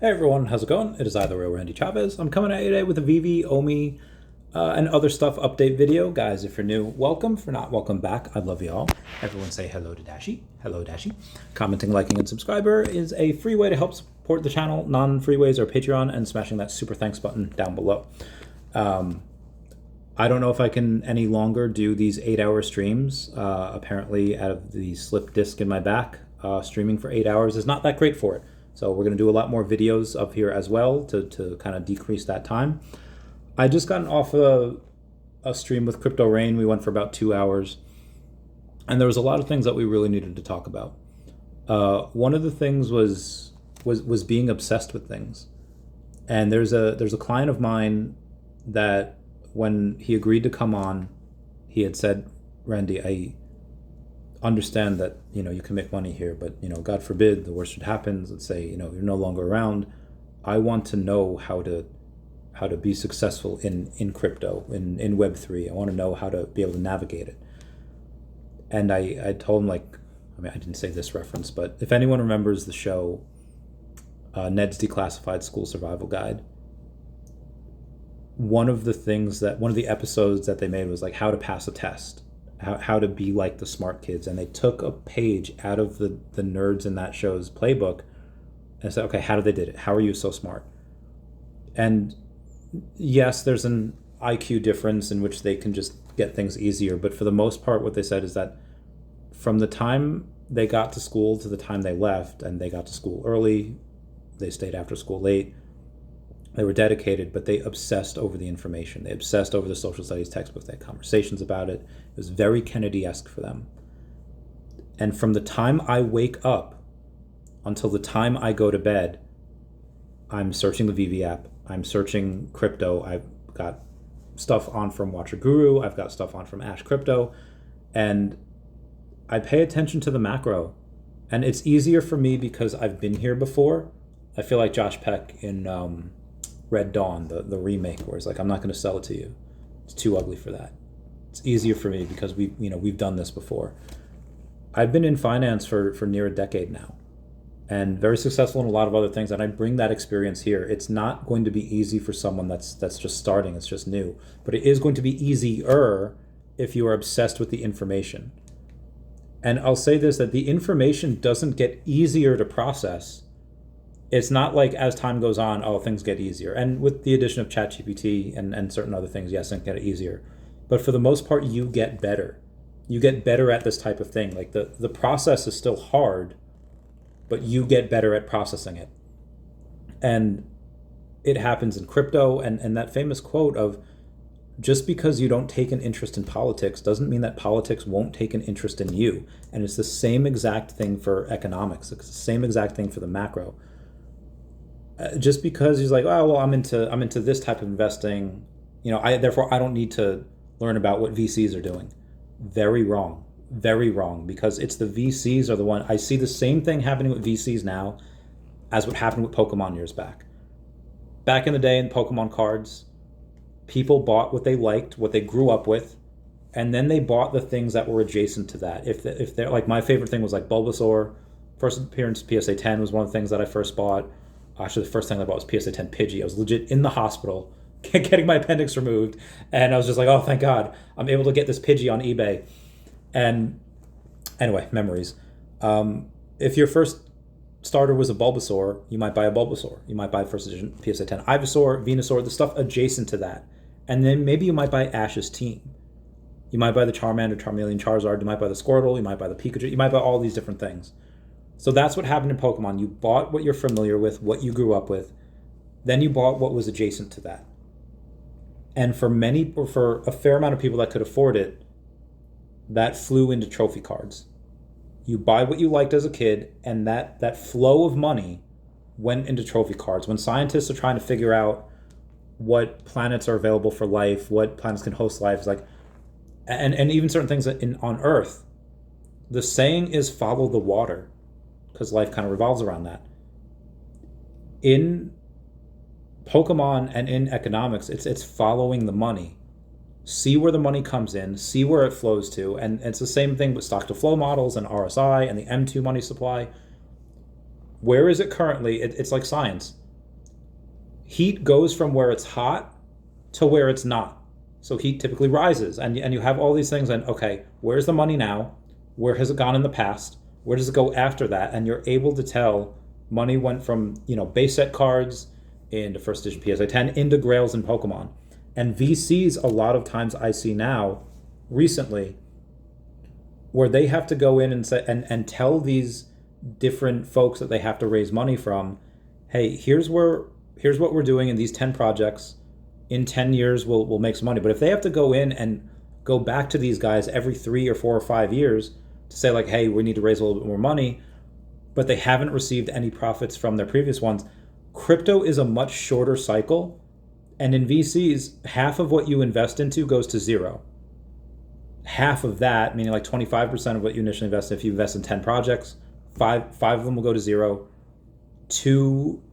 Hey everyone, how's it going? It is I, the real Randy Chavez. I'm coming at you today with a VeVe, OMI, and other stuff update video. Guys, if you're new, welcome. For not, welcome back. I love you all. Everyone say hello to Dashi. Hello, Dashi. Commenting, liking, and subscriber is a free way to help support the channel. Non-free ways are Patreon and smashing that super thanks button down below. I don't know if I can any longer do these 8-hour streams. Apparently, out of the slip disc in my back, streaming for 8 hours is not that great for it. So we're going to do a lot more videos up here as well to kind of decrease that time. I just gotten off a stream with Crypto Rain. We went for about 2 hours. And there was a lot of things that we really needed to talk about. One of the things was being obsessed with things. And there's a client of mine that when he agreed to come on, he had said, Randy, I understand that you can make money here, but God forbid the worst should happen. Let's say you're no longer around. I want to know how to be successful in crypto, in Web3. I want to know how to be able to navigate it. And I told him, I didn't say this reference, but if anyone remembers the show Ned's Declassified School Survival Guide, one of the episodes that they made was like how to pass a test. How to be like the smart kids. And they took a page out of the nerds in that show's playbook and said, okay, how did they did it? How are you so smart? And yes, there's an IQ difference in which they can just get things easier. But for the most part, what they said is that from the time they got to school to the time they left, and they got to school early, they stayed after school late, they were dedicated, but they obsessed over the information. They obsessed over the social studies textbooks. They had conversations about it. It was very Kennedy-esque for them. And from the time I wake up until the time I go to bed, I'm searching the VeVe app. I'm searching crypto. I've got stuff on from Watcher Guru. I've got stuff on from Ash Crypto. And I pay attention to the macro. And it's easier for me because I've been here before. I feel like Josh Peck in Red Dawn, the remake, where it's like, I'm not going to sell it to you. It's too ugly for that. It's easier for me because we've done this before. I've been in finance for near a decade now, and very successful in a lot of other things. And I bring that experience here. It's not going to be easy for someone that's just starting. It's just new, but it is going to be easier if you are obsessed with the information. And I'll say this, that the information doesn't get easier to process. It's not like as time goes on, things get easier. And with the addition of ChatGPT and certain other things, yes, things get easier. But for the most part, you get better. You get better at this type of thing. Like the process is still hard, but you get better at processing it. And it happens in crypto. And that famous quote of, just because you don't take an interest in politics doesn't mean that politics won't take an interest in you. And it's the same exact thing for economics. It's the same exact thing for the macro. Just because he's like, oh, well, I'm into this type of investing, therefore I don't need to learn about what VCs are doing. Very wrong, because it's the VCs are the one. I see the same thing happening with VCs now as what happened with Pokemon years back. Back in the day in Pokemon cards, people bought what they liked, what they grew up with, and then they bought the things that were adjacent to that. If they're like, my favorite thing was like Bulbasaur. First appearance PSA 10 was one of the things that I first bought. Actually, the first thing I bought was PSA 10 Pidgey. I was legit in the hospital getting my appendix removed. And I was just like, oh, thank God. I'm able to get this Pidgey on eBay. And anyway, memories. If your first starter was a Bulbasaur, you might buy a Bulbasaur. You might buy first edition PSA 10 Ivysaur, Venusaur, the stuff adjacent to that. And then maybe you might buy Ash's team. You might buy the Charmander, Charmeleon, Charizard. You might buy the Squirtle. You might buy the Pikachu. You might buy all these different things. So that's what happened in Pokemon. You bought what you're familiar with, what you grew up with. Then you bought what was adjacent to that. And for a fair amount of people that could afford it, that flew into trophy cards. You buy what you liked as a kid, and that flow of money went into trophy cards. When scientists are trying to figure out what planets are available for life, what planets can host life, and even certain things on Earth, the saying is follow the water, because life kind of revolves around that. In Pokemon and in economics, it's following the money. See where the money comes in, see where it flows to, and it's the same thing with stock to flow models and RSI and the M2 money supply. Where is it currently? It's like science. heat goes from where it's hot to where it's not. So heat typically rises, and you have all these things, and okay, where's the money now? Where has it gone in the past? Where does it go after that? And you're able to tell money went from, base set cards into first edition PSA 10 into Grails and Pokemon. And VCs, a lot of times I see now, recently, where they have to go in and say, and tell these different folks that they have to raise money from, hey, here's what we're doing in these 10 projects. In 10 years, we'll make some money. But if they have to go in and go back to these guys every 3 or 4 or 5 years to say like, hey, we need to raise a little bit more money, but they haven't received any profits from their previous ones, crypto is a much shorter cycle. And in VCs, half of what you invest into goes to zero. Half of that, meaning like 25% of what you initially invest in, if you invest in 10 projects, five of them will go to zero. 2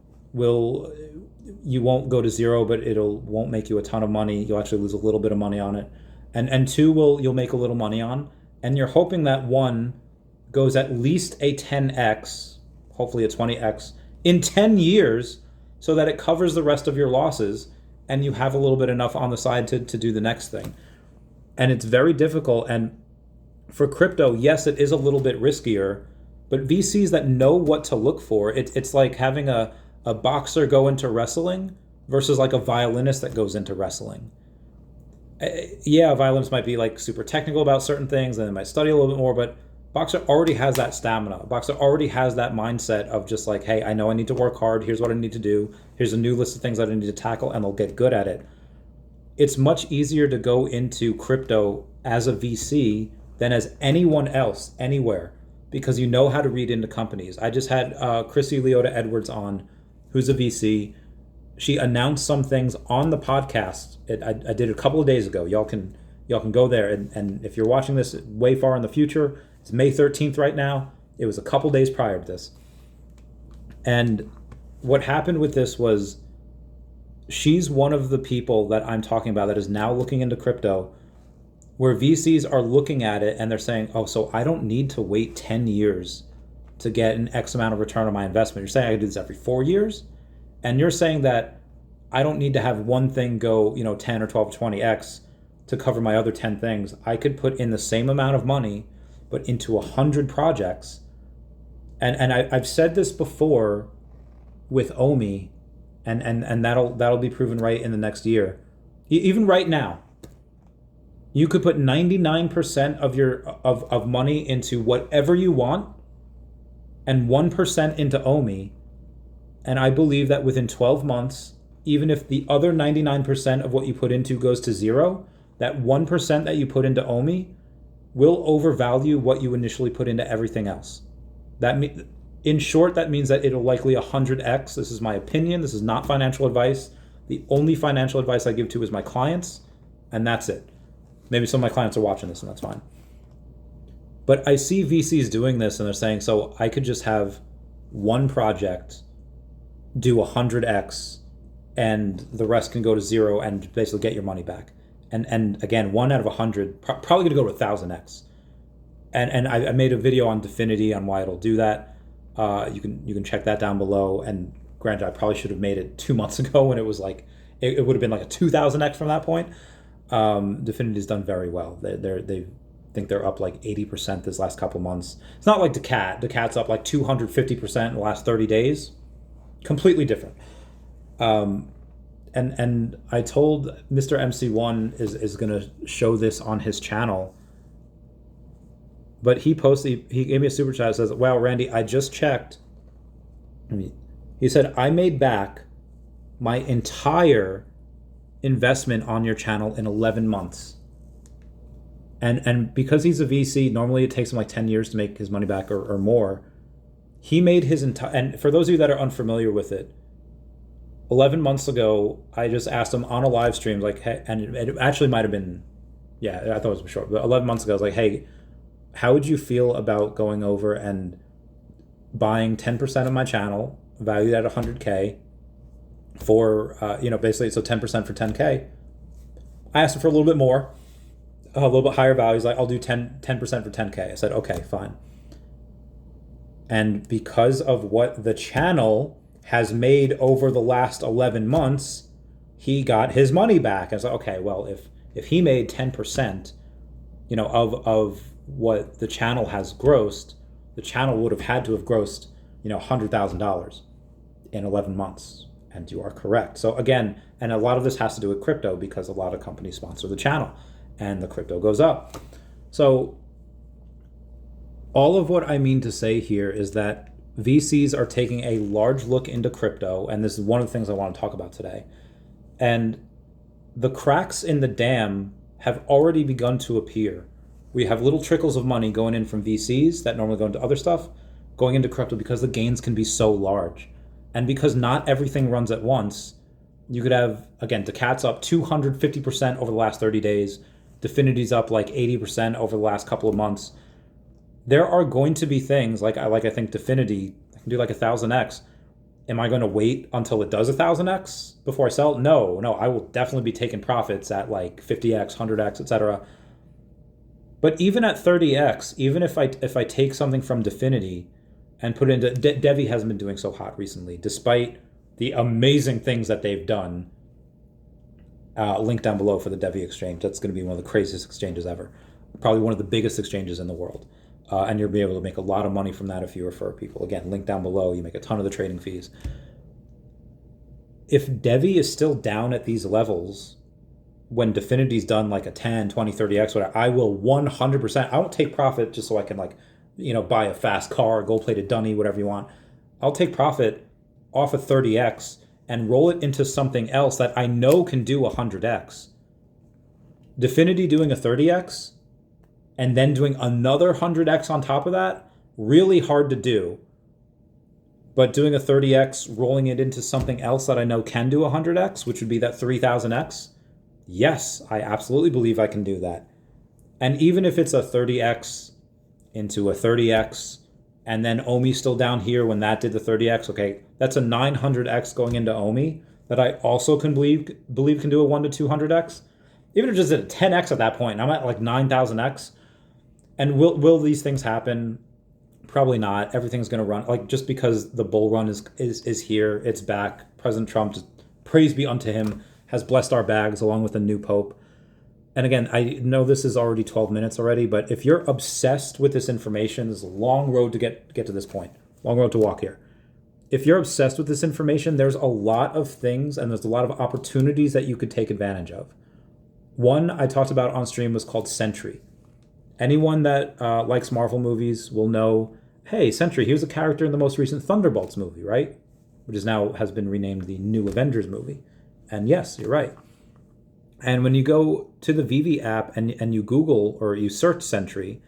you won't go to zero, but won't make you a ton of money. You'll actually lose a little bit of money on it. And 2 you'll make a little money on. And you're hoping that 1 goes at least a 10x, hopefully a 20x, in 10 years, so that it covers the rest of your losses and you have a little bit enough on the side to do the next thing. And it's very difficult. And for crypto, yes, it is a little bit riskier, but VCs that know what to look for, it's like having a boxer go into wrestling versus like a violinist that goes into wrestling. Yeah, a violinist might be like super technical about certain things and they might study a little bit more, but boxer already has that stamina. Boxer already has that mindset of just like, hey, I know I need to work hard. Here's what I need to do. Here's a new list of things that I need to tackle, and they'll get good at it. It's much easier to go into crypto as a VC than as anyone else anywhere, because you know how to read into companies. I just had Chrissy Leota Edwards on, who's a VC. She announced some things on the podcast. I did it a couple of days ago. Y'all can go there, and if you're watching this way far in the future, it's May 13th right now. It was a couple days prior to this. And what happened with this was, she's one of the people that I'm talking about that is now looking into crypto, where VCs are looking at it and they're saying, oh, so I don't need to wait 10 years to get an X amount of return on my investment. You're saying I can do this every 4 years? And you're saying that I don't need to have one thing go, 10 or 12, 20x to cover my other 10 things. I could put in the same amount of money, but into 100 projects. And I've said this before with OMI, and that'll be proven right in the next year. Even right now, you could put 99% of money into whatever you want and 1% into OMI. And I believe that within 12 months, even if the other 99% of what you put into goes to zero, that 1% that you put into OMI will overvalue what you initially put into everything else. In short, that means that it'll likely 100x. This is my opinion. This is not financial advice. The only financial advice I give to is my clients, and that's it. Maybe some of my clients are watching this, and that's fine. But I see VCs doing this, and they're saying, so I could just have one project do 100x, and the rest can go to zero and basically get your money back. And again, 1 out of 100, probably going to go to 1,000x. And I made a video on DEVVE on why it'll do that. You can check that down below. And granted, I probably should have made it 2 months ago when it was like, it would have been like a 2,000x from that point. DEVVE's done very well. They think they're up like 80% this last couple months. It's not like daCAT. daCAT's up like 250% in the last 30 days. Completely different. And I told Mr. MC1 is going to show this on his channel, but he gave me a super chat that says, wow, Randy, I just checked. He said, I made back my entire investment on your channel in 11 months. And because he's a VC, normally it takes him like 10 years to make his money back or more. He made his entire, and for those of you that are unfamiliar with it, 11 months ago, I just asked him on a live stream, like, hey, and it actually might have been, yeah, I thought it was short, but 11 months ago, I was like, hey, how would you feel about going over and buying 10% of my channel, valued at 100K, for, basically, so 10% for 10K. I asked him for a little bit more, a little bit higher value. He's like, I'll do 10% for 10K. I said, okay, fine. And because of what the channel has made over the last 11 months, he got his money back. I was like, okay, well, if he made 10%, of what the channel has grossed, the channel would have had to have grossed, $100,000 in 11 months. And you are correct. So again, and a lot of this has to do with crypto because a lot of companies sponsor the channel and the crypto goes up. So all of what I mean to say here is that VCs are taking a large look into crypto, and this is one of the things I want to talk about today. And the cracks in the dam have already begun to appear. We have little trickles of money going in from VCs that normally go into other stuff, going into crypto because the gains can be so large. And because not everything runs at once, you could have, again, daCAT's up 250% over the last 30 days. DEFFinity's up like 80% over the last couple of months. There are going to be things like I think DEFFinity can do like 1,000x. Am I going to wait until it does 1,000x before I sell? No, I will definitely be taking profits at like 50x, 100x, etc. But even at 30x, even if I take something from DEFFinity and put it into DEVVE hasn't been doing so hot recently, despite the amazing things that they've done. Link down below for the DEVVE exchange. That's going to be one of the craziest exchanges ever. Probably one of the biggest exchanges in the world. And you'll be able to make a lot of money from that if you refer people. Again, link down below. You make a ton of the trading fees. If DEVVE is still down at these levels, when DEFFinity's done like a 10, 20, 30x, whatever, I will 100%, I won't take profit just so I can buy a fast car, gold-plated dunny, whatever you want. I'll take profit off of 30x and roll it into something else that I know can do 100x. DEFFinity doing a 30x and then doing another 100x on top of that, really hard to do. But doing a 30x, rolling it into something else that I know can do 100x, which would be that 3,000x, yes, I absolutely believe I can do that. And even if it's a 30x into a 30x, and then OMI's still down here when that did the 30x, okay, that's a 900x going into OMI that I also can believe can do a 1 to 200x. Even if it's just at 10x at that point, I'm at like 9,000x. And will these things happen? Probably not. Everything's going to run, just because the bull run is here, it's back. President Trump, praise be unto him, has blessed our bags along with a new pope. And again, I know this is already 12 minutes already, but if you're obsessed with this information, there's a long road to get to this point, long road to walk here. If you're obsessed with this information, there's a lot of things and there's a lot of opportunities that you could take advantage of. One I talked about on stream was called Sentry. Anyone that likes Marvel movies will know, hey, Sentry, he was a character in the most recent Thunderbolts movie, right? Which is now has been renamed the New Avengers movie. And yes, you're right. And when you go to the VeVe app and you Google or you search Sentry,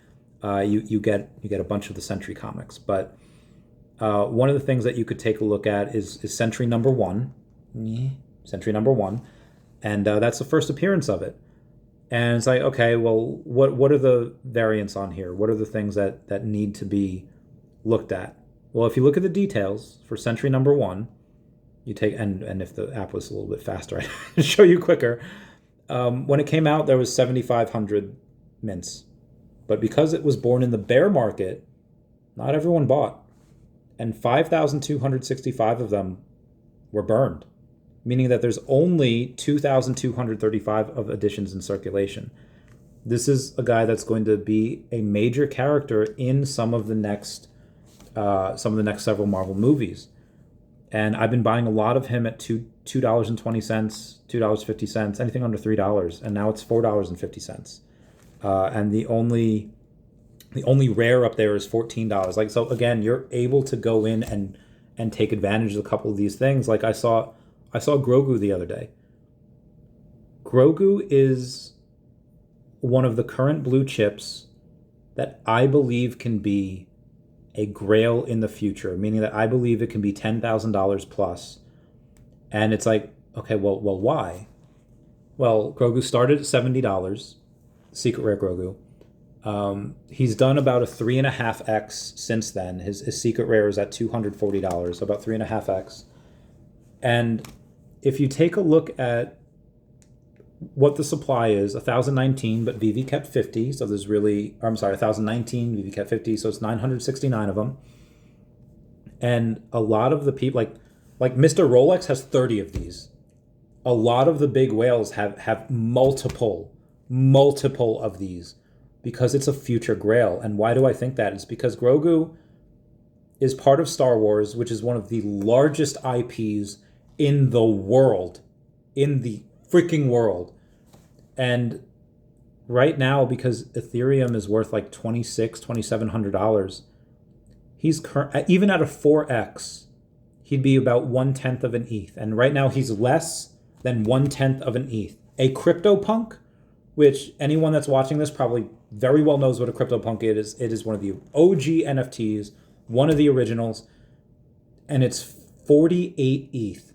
you get a bunch of the Sentry comics. But one of the things that you could take a look at is Sentry number 1. Sentry number 1. And that's the first appearance of it. And it's like, okay, well, what are the variants on here? What are the things that need to be looked at? Well, if you look at the details for Sentry number 1, you take, and if the app was a little bit faster, I'd show you quicker. When it came out, there was 7,500 mints. But because it was born in the bear market, not everyone bought. And 5,265 of them were burned, meaning that there's only 2,235 of editions in circulation. This is a guy that's going to be a major character in some of the next several Marvel movies. And I've been buying a lot of him at $2.20, $2.50, anything under $3, and now it's $4.50. And the only rare up there is $14. So again, you're able to go in and take advantage of a couple of these things. Like I saw Grogu the other day. Grogu is one of the current blue chips that I believe can be a grail in the future, meaning that I believe it can be $10,000 plus. And it's like, okay, well, why? Well, Grogu started at $70, secret rare Grogu. He's done about a 3.5x since then. His secret rare is at $240, so about 3.5x. And if you take a look at what the supply is, 1,019, but VeVe kept 50, so there's really, 1,019, VeVe kept 50, so it's 969 of them. And a lot of the people, Like Mr. Rolex has 30 of these. A lot of the big whales have multiple of these because it's a future grail. And why do I think that? It's because Grogu is part of Star Wars, which is one of the largest IPs in the world, in the freaking world. And right now, because Ethereum is worth like $2,700, he's even at a 4x, he'd be about 1/10 of an ETH. And right now he's less than 1/10 of an ETH. A CryptoPunk, which anyone that's watching this probably very well knows what a CryptoPunk is. It is one of the OG NFTs, one of the originals, and it's 48 ETH,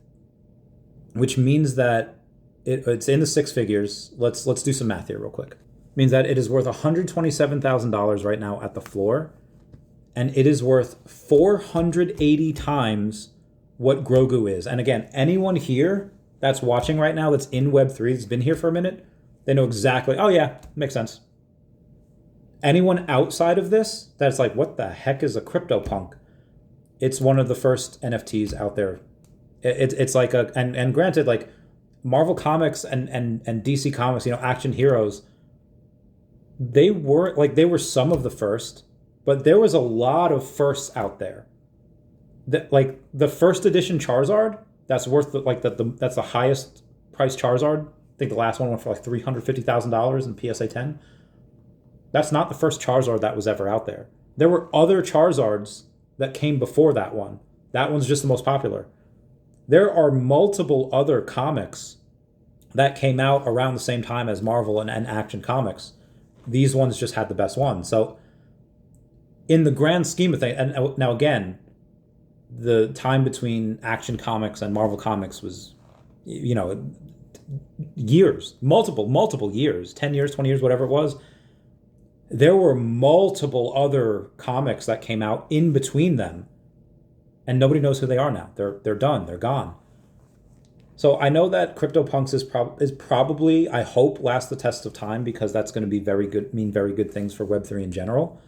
which means that it's in the six figures. Let's do some math here real quick. It means that it is worth $127,000 right now at the floor, and it is worth 480 times what Grogu is. And again, anyone here that's watching right now that's in Web3, that's been here for a minute, they know exactly, oh yeah, makes sense. Anyone outside of this that's like, what the heck is a CryptoPunk? It's one of the first NFTs out there. It's like and granted, like Marvel Comics and DC Comics, action heroes, they were some of the first, but there was a lot of firsts out there. Like the first edition Charizard, that's worth that's the highest price Charizard. I think the last one went for like $350,000 in PSA 10. That's not the first Charizard that was ever out there. There were other Charizards that came before that one. That one's just the most popular. There are multiple other comics that came out around the same time as Marvel and Action Comics. These ones just had the best one. So in the grand scheme of things, and now again, the time between Action Comics and Marvel Comics was, years, multiple years, 10 years, 20 years, whatever it was. There were multiple other comics that came out in between them, and nobody knows who they are now. They're done. They're gone. So I know that CryptoPunks is probably, I hope, last the test of time, because that's going to be very good things for Web3 in general.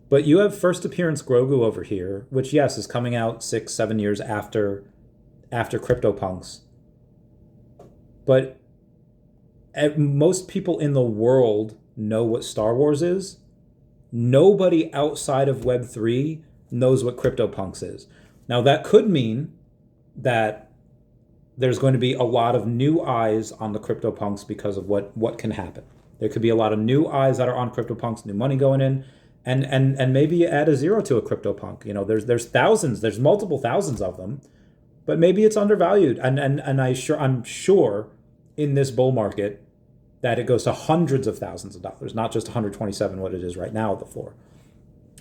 But you have first appearance Grogu over here, which yes is coming out 6-7 years after CryptoPunks. But most people in the world know what Star Wars is. Nobody outside of Web3 knows what CryptoPunks is. Now that could mean that there's going to be a lot of new eyes on the CryptoPunks because of what can happen. There could be a lot of new eyes that are on CryptoPunks, new money going in, and maybe you add a zero to a CryptoPunk. There's thousands, there's multiple thousands of them, but maybe it's undervalued. And I'm sure in this bull market that it goes to hundreds of thousands of dollars, not just 127, what it is right now at the floor.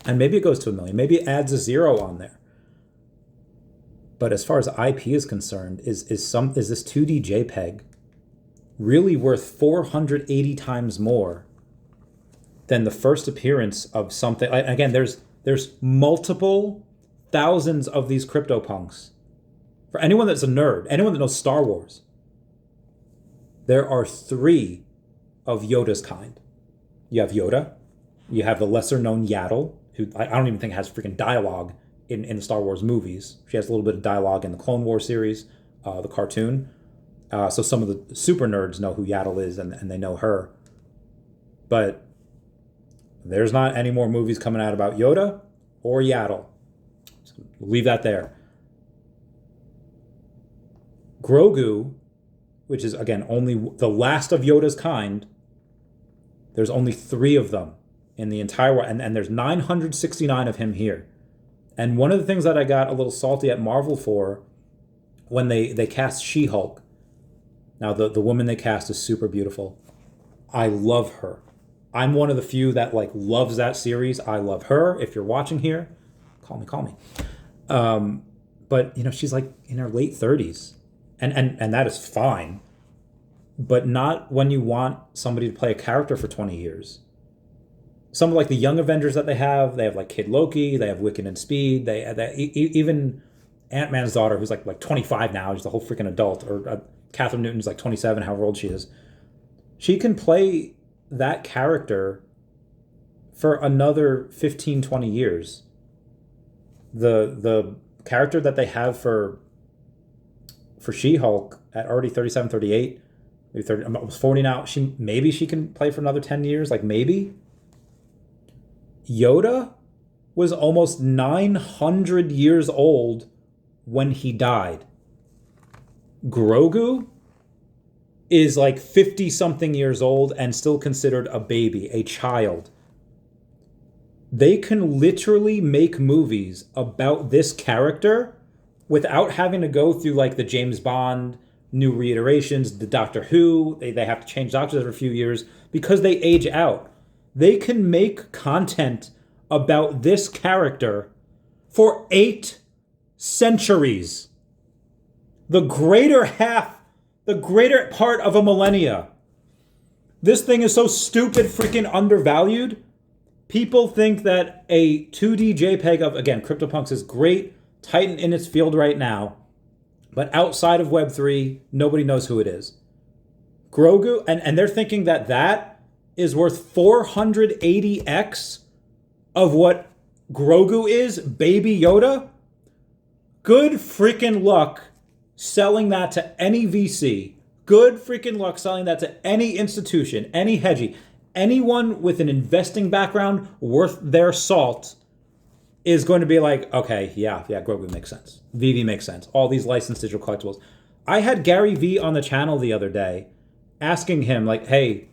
And maybe it goes to $1 million. Maybe it adds a zero on there. But as far as IP is concerned, is this 2D JPEG really worth 480 times more than the first appearance of something? Again, there's multiple thousands of these CryptoPunks. For anyone that's a nerd, anyone that knows Star Wars, there are 3 of Yoda's kind. You have Yoda, you have the lesser known Yaddle, who I don't even think has freaking dialogue in the Star Wars movies. She has a little bit of dialogue in the Clone Wars series, the cartoon. So some of the super nerds know who Yaddle is and they know her. But there's not any more movies coming out about Yoda or Yaddle. So leave that there. Grogu, which is, again, only the last of Yoda's kind, there's only 3 of them in the entire world. And there's 969 of him here. And one of the things that I got a little salty at Marvel for when they cast She-Hulk. Now, the woman they cast is super beautiful. I love her. I'm one of the few that loves that series. I love her. If you're watching here, call me. But, she's in her late 30s. And that is fine. But not when you want somebody to play a character for 20 years. Some of the young Avengers that they have Kid Loki, they have Wiccan and Speed, even Ant-Man's daughter, who's like 25 now, she's a whole freaking adult, or Catherine Newton's 27, however old she is. She can play that character for another 15, 20 years. The character that they have for She-Hulk at already 37, 38, maybe 30, almost 40 now. Maybe she can play for another 10 years, like maybe. Yoda was almost 900 years old when he died. Grogu is like 50 something years old and still considered a baby, a child. They can literally make movies about this character without having to go through like the James Bond new reiterations, the Doctor Who. They have to change doctors every few years because they age out. They can make content about this character for 8 centuries. The greater part of a millennia. This thing is so stupid, freaking undervalued. People think that a 2D JPEG of, again, CryptoPunks is great, titan in its field right now, but outside of Web3, nobody knows who it is. Grogu, and they're thinking that that is worth 480x of what Grogu is, Baby Yoda. Good freaking luck selling that to any VC. Good freaking luck selling that to any institution, any hedgie. Anyone with an investing background worth their salt is going to be like, okay, yeah, Grogu makes sense. VeVe makes sense. All these licensed digital collectibles. I had Gary V on the channel the other day asking him, like, hey,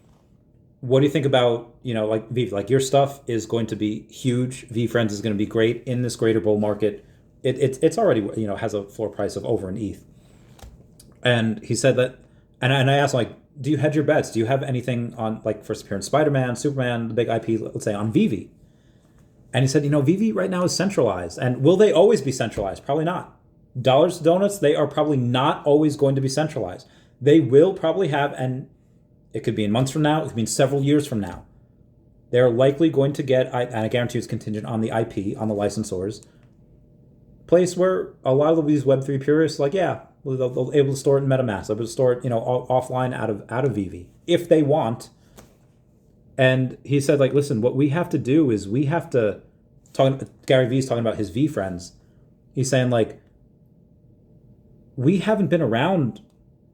what do you think about, like VeVe? Like, your stuff is going to be huge. VeFriends is going to be great in this greater bull market. It's already, has a floor price of over an ETH. And he said that, and I asked him, like, do you hedge your bets? Do you have anything on, like, first appearance Spider-Man, Superman, the big IP, let's say, on VeVe? And he said, VeVe right now is centralized. And will they always be centralized? Probably not. Dollars to Donuts, they are probably not always going to be centralized. They will probably have, and it could be in months from now, it could be in several years from now. They're likely going to get, and I guarantee it's contingent on the IP, on the licensors, place where a lot of these Web3 purists, like, yeah, they'll be able to store it in MetaMask. They'll be able to store it, offline out of VeVe if they want. And he said, like, listen, what we have to do is we have to Gary Vee's talking about his VeFriends. He's saying, like, we haven't been around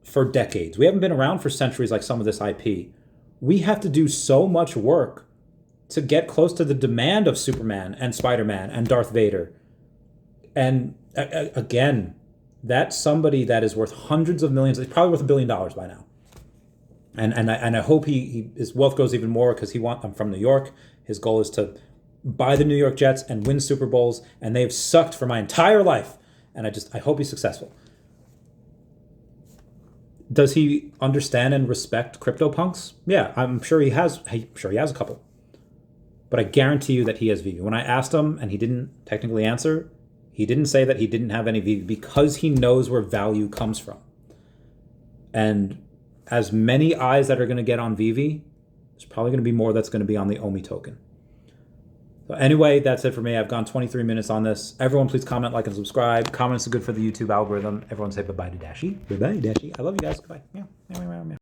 for decades. We haven't been around for centuries like some of this IP. We have to do so much work to get close to the demand of Superman and Spider-Man and Darth Vader. And again, that's somebody that is worth hundreds of millions. It's probably worth $1 billion by now. And I hope his wealth goes even more because I'm from New York. His goal is to buy the New York Jets and win Super Bowls, and they've sucked for my entire life. And I hope he's successful. Does he understand and respect CryptoPunks? Yeah, I'm sure he has. I'm sure he has a couple. But I guarantee you that he has VeVe. When I asked him and he didn't technically answer, he didn't say that he didn't have any VeVe because he knows where value comes from. And as many eyes that are going to get on VeVe, there's probably going to be more that's going to be on the OMI token. So anyway, that's it for me. I've gone 23 minutes on this. Everyone, please comment, like, and subscribe. Comments are good for the YouTube algorithm. Everyone say bye-bye to Dashi. Bye-bye, Dashi. I love you guys. Goodbye. Meow, meow, meow, meow.